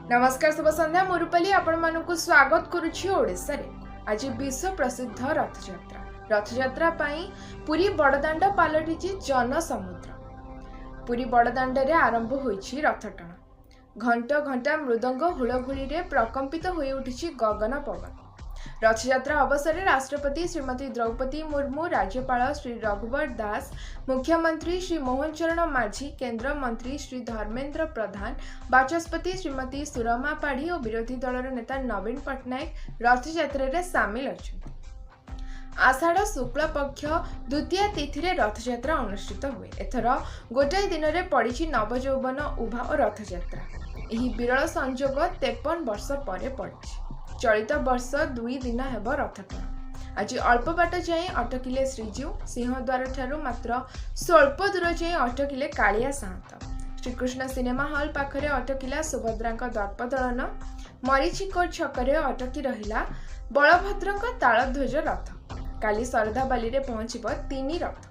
नमस्कार शुभ संध्या मुरुपली आपण मानकु स्वागत करुछि ओडिसा रे। आज विश्व प्रसिद्ध रथयात्रा रथयात्रा पई पुरी बड़दाण्ड पालटिछि जन समुद्र। पुरी बड़दाण्ड रे आरंभ होइछि रथटଣା। घंटा घंटा मृदंग हुलहुली रे प्रकंपित होई उठिछि गगन पवन। रथयात्रा अवसर में राष्ट्रपति श्रीमती द्रौपदी मुर्मू, राज्यपाल श्री रघुवर दास, मुख्यमंत्री श्री मोहन चरण माझी, केंद्र मंत्री श्री धर्मेंद्र प्रधान, बाचस्पति श्रीमती सुरमा पाढ़ी और विरोधी दलर नेता नवीन पट्टनायक रथयात्रा रे सामिल अच्छा। आषाढ़ शुक्ल पक्ष द्वितीय तिथि रे रथयात्रा अनुष्ठित हुए। एथर गोटाए दिन में पड़ी नवजौवन उभा और रथयात्रा। यह विरल संजोग 53 वर्ष पर पड़ी। चलित वर्ष 2 दिन हेब रथटଣା। आज अल्प बाट जाए अटकिले श्रीजीव सिंहद्वार ठारू मात्र स्वल्प दूर जाए अटकिले कालिया साहत। श्रीकृष्ण सिनेमा हॉल पाखरे अटकिला सुभद्रा दर्पदलन। मरीचिकोट छकरे अटकी रहिला बलभद्र तालध्वज रथ। काली शरधाबाली रे पहुंचब 3 रथ।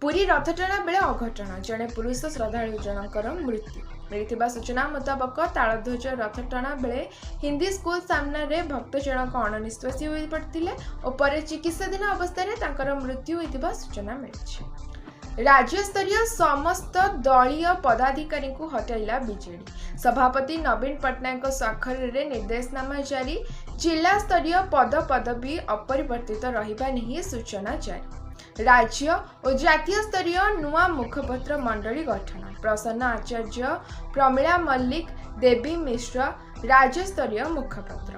पुरी रथटଣା बेले अघटन जड़े पुरुष श्रद्धालु जनकर मृत्यु। मिलता सूचना मुताबक तालध्वज रथटଣା बेले हिंदी स्कूल सामने भक्त जनक अणनिश्वासी हो पड़ते और चिकित्साधीन अवस्था मृत्यु होता सूचना मिली। राज्यस्तरीय समस्त दलीय पदाधिकारी को हटाइला बीजेडी। सभापति नवीन पट्टनायक स्वाक्षर रे निर्देशनामा जारी। जिला स्तरीय पद पदवी अपरिवर्तित रहिबा नहीं सूचना जारी। राज्य और जातीय स्तरीय नुआ मुखपत्र मंडली गठन। प्रसन्न आचार्य, प्रमिला मल्लिक, देवी मिश्र राज्य स्तरीय मुखपत्र।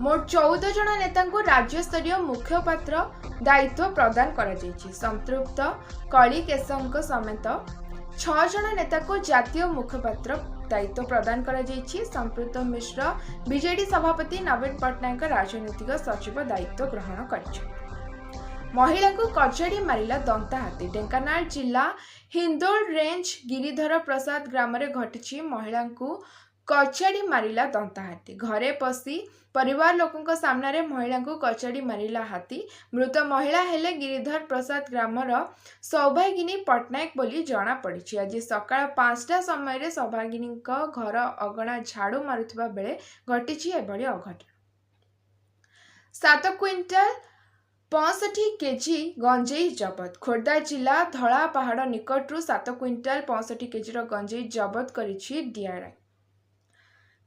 मोट 14 जन नेता को राज्य स्तरीय मुखपत्र दायित्व प्रदान करा जायछि। संतृप्त कली केशव समेत 6 जन नेता को जातीय मुखपत्र दायित्व प्रदान करा जायछि। संतृप्त मिश्र बीजेडी सभापति नवीन पट्टनायक राजनीतिक सचिव दायित्व ग्रहण करिछि। महिला को कचड़ी मारिला दंता हाथी। ढेंकानाल जिला हिंदोल रेंज गिरिधर प्रसाद ग्राम रे घटिछि महिला को कचड़ी मारिला दंता हाथी। घरे पसी परिवार लोकों सामने रे महिला को कचड़ी मारिला हाथी। मृत महिला हेले गिरिधर प्रसाद ग्रामर सौभागिनी पट्टनायक बोली जना पड़ी। आज सकाळ 5टा समय रे सौभागिनी घर अगणा झाड़ू मारुथिबा बेले घटिछि एभली अघटन। 7 क्विंटाल 65 केजी गंजेई जबत। खोर्धा जिला धला पहाड़ निकटू 7 क्विंटाल 65 केजी गंजेई जबत करिछि डीआरआई।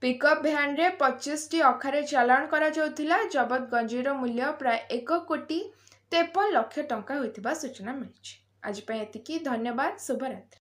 पिकअप भ्यान रे 25टी अखारे चालाण करा जाउथिला। जबत गंजेईर मूल्य प्राय 1,53,00,000 टंका होइथिबा सूचना मिलिछि। आज पय एतिकी। धन्यवाद। शुभरात्रि।